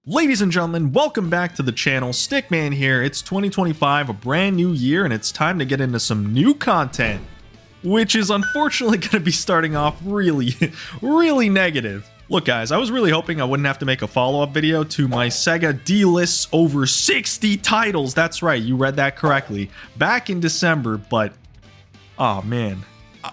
Ladies and gentlemen, welcome back to the channel. Stickman here. It's 2025, a brand new year, and it's time to get into some new content, which is unfortunately going to be starting off really negative. Look guys, I was really hoping I wouldn't have to make a follow-up video to my Sega delists over 60 titles. That's right, you read that correctly. Back in December, but oh man,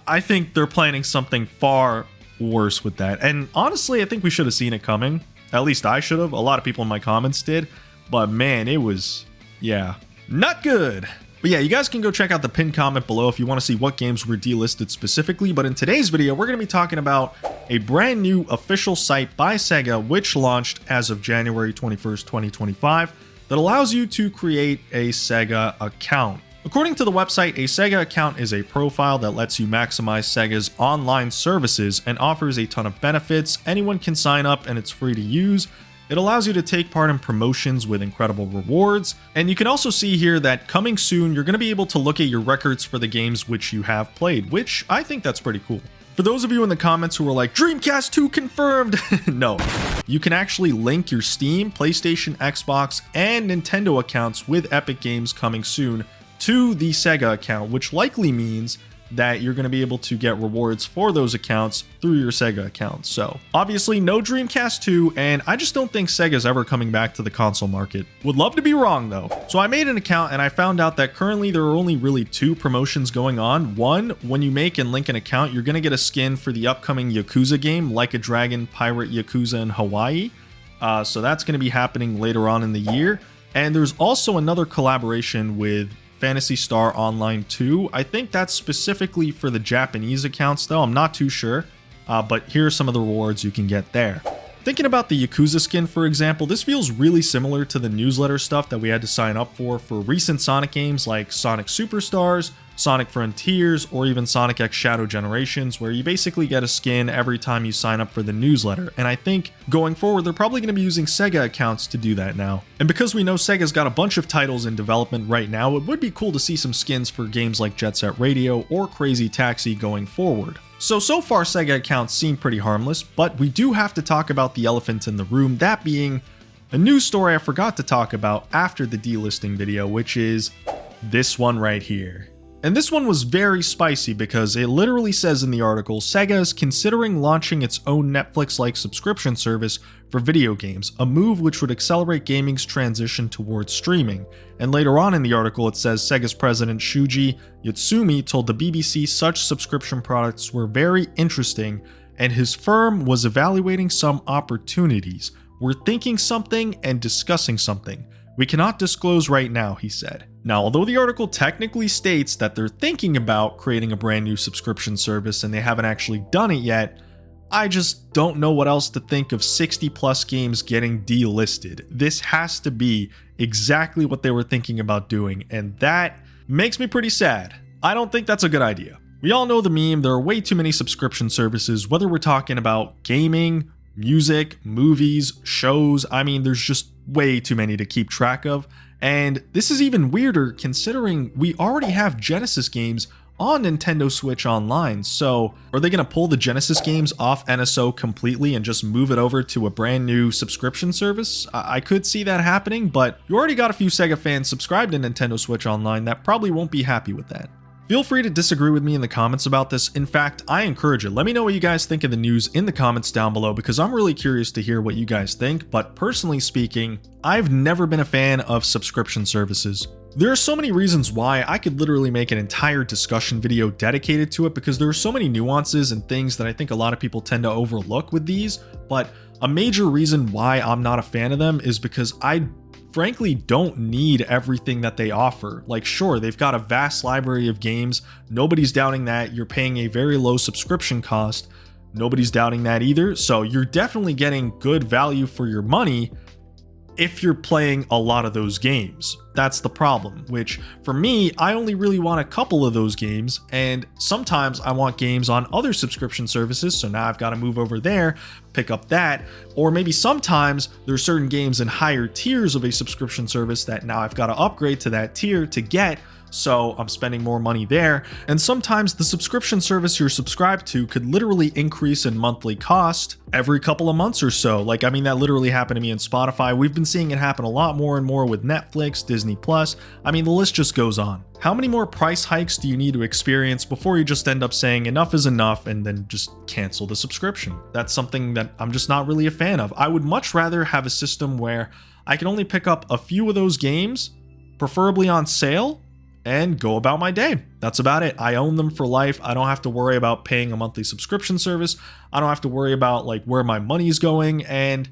I think they're planning something far worse with that. And honestly, I think we should have seen it coming. At least I should have. A lot of people in my comments did. But man, it was, yeah, not good. But yeah, you guys can go check out the pinned comment below if you want to see what games were delisted specifically. But in today's video, we're going to be talking about a brand new official site by Sega, which launched as of January 21st, 2025, that allows you to create a Sega account. According to the website, a Sega account is a profile that lets you maximize Sega's online services and offers a ton of benefits. Anyone can sign up and it's free to use. It allows you to take part in promotions with incredible rewards. And you can also see here that coming soon, you're going to be able to look at your records for the games which you have played, which I think that's pretty cool. For those of you in the comments who are like, Dreamcast 2 confirmed, no. You can actually link your Steam, PlayStation, Xbox, and Nintendo accounts with Epic Games coming soon to the Sega account, which likely means that you're going to be able to get rewards for those accounts through your Sega account. So obviously no Dreamcast 2, and I just don't think Sega's ever coming back to the console market. Would love to be wrong though. So I made an account and I found out that currently there are only really two promotions going on. One, when you make and link an account, you're going to get a skin for the upcoming Yakuza game, Like a Dragon Pirate Yakuza in Hawaii. So that's going to be happening later on in the year. And there's also another collaboration with Phantasy Star Online 2. I think that's specifically for the Japanese accounts though, I'm not too sure, but here are some of the rewards you can get there. Thinking about the Yakuza skin, for example, this feels really similar to the newsletter stuff that we had to sign up for recent Sonic games like Sonic Superstars, Sonic Frontiers, or even Sonic X Shadow Generations, where you basically get a skin every time you sign up for the newsletter. And I think going forward, they're probably going to be using Sega accounts to do that now. And because we know Sega's got a bunch of titles in development right now, it would be cool to see some skins for games like Jet Set Radio or Crazy Taxi going forward. So far Sega accounts seem pretty harmless, but we do have to talk about the elephant in the room, that being a news story I forgot to talk about after the delisting video, which is this one right here. And this one was very spicy because it literally says in the article, Sega is considering launching its own Netflix-like subscription service for video games, a move which would accelerate gaming's transition towards streaming. And later on in the article, it says Sega's president Shuji Yatsumi told the BBC such subscription products were very interesting and his firm was evaluating some opportunities. We're thinking something and discussing something. We cannot disclose right now, he said. Now, although the article technically states that they're thinking about creating a brand new subscription service and they haven't actually done it yet, I just don't know what else to think of 60 plus games getting delisted. This has to be exactly what they were thinking about doing, and that makes me pretty sad. I don't think that's a good idea. We all know the meme, there are way too many subscription services, whether we're talking about gaming, music, movies, shows. I mean, there's just way too many to keep track of. And this is even weirder considering we already have Genesis games on Nintendo Switch Online. So are they going to pull the Genesis games off NSO completely and just move it over to a brand new subscription service? I could see that happening, but you already got a few Sega fans subscribed to Nintendo Switch Online that probably won't be happy with that. Feel free to disagree with me in the comments about this. In fact, I encourage it. Let me know what you guys think of the news in the comments down below because I'm really curious to hear what you guys think. But personally speaking, I've never been a fan of subscription services. There are so many reasons why. I could literally make an entire discussion video dedicated to it because there are so many nuances and things that I think a lot of people tend to overlook with these. But a major reason why I'm not a fan of them is because I frankly don't need everything that they offer. Like, sure, they've got a vast library of games. Nobody's doubting that. You're paying a very low subscription cost. Nobody's doubting that either. So you're definitely getting good value for your money if you're playing a lot of those games. That's the problem, which for me, I only really want a couple of those games, and sometimes I want games on other subscription services, so now I've got to move over there, pick up that, or maybe sometimes there's certain games in higher tiers of a subscription service that now I've got to upgrade to that tier to get so I'm spending more money there. And sometimes the subscription service you're subscribed to could literally increase in monthly cost every couple of months or so. Like, I mean, that literally happened to me in Spotify. We've been seeing it happen a lot more and more with Netflix, Disney Plus. I mean, the list just goes on. How many more price hikes do you need to experience before you just end up saying enough is enough and then just cancel the subscription? That's something that I'm just not really a fan of. I would much rather have a system where I can only pick up a few of those games, preferably on sale, and go about my day. That's about it. I own them for life. I don't have to worry about paying a monthly subscription service. I don't have to worry about like where my money's going, and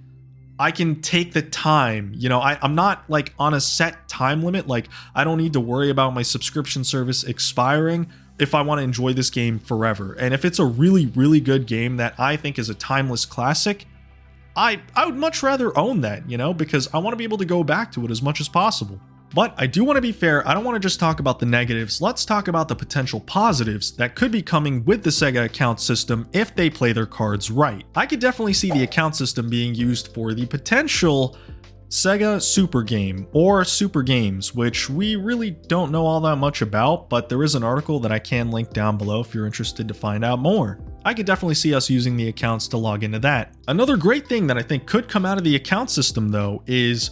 I can take the time. You know, I'm not like on a set time limit. Like, I don't need to worry about my subscription service expiring if I want to enjoy this game forever. And if it's a really, really good game that I think is a timeless classic, I would much rather own that, you know, because I want to be able to go back to it as much as possible. But I do want to be fair. I don't want to just talk about the negatives. Let's talk about the potential positives that could be coming with the Sega account system if they play their cards right. I could definitely see the account system being used for the potential Sega Super Game or Super Games, which we really don't know all that much about, but there is an article that I can link down below if you're interested to find out more. I could definitely see us using the accounts to log into that. Another great thing that I think could come out of the account system though is,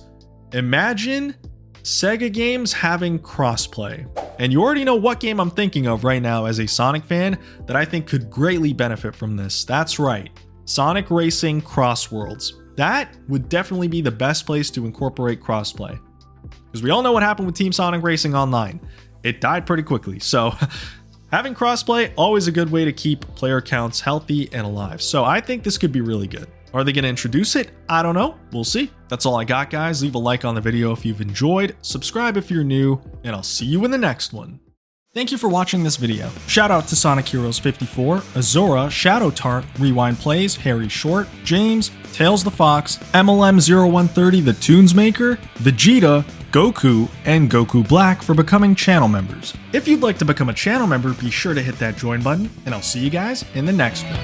imagine Sega games having crossplay. And you already know what game I'm thinking of right now as a Sonic fan that I think could greatly benefit from this. That's right, Sonic Racing Cross Worlds. That would definitely be the best place to incorporate crossplay. Because we all know what happened with Team Sonic Racing Online. It died pretty quickly, so having crossplay, always a good way to keep player counts healthy and alive. So I think this could be really good. Are they going to introduce it? I don't know. We'll see. That's all I got, guys. Leave a like on the video if you've enjoyed, subscribe if you're new, and I'll see you in the next one. Thank you for watching this video. Shout out to Sonic Heroes 54, Azora, Shadow Tart, Rewind Plays, Harry Short, James, Tails the Fox, MLM0130 the Tunes Maker, Vegeta, Goku, and Goku Black for becoming channel members. If you'd like to become a channel member, be sure to hit that join button, and I'll see you guys in the next one.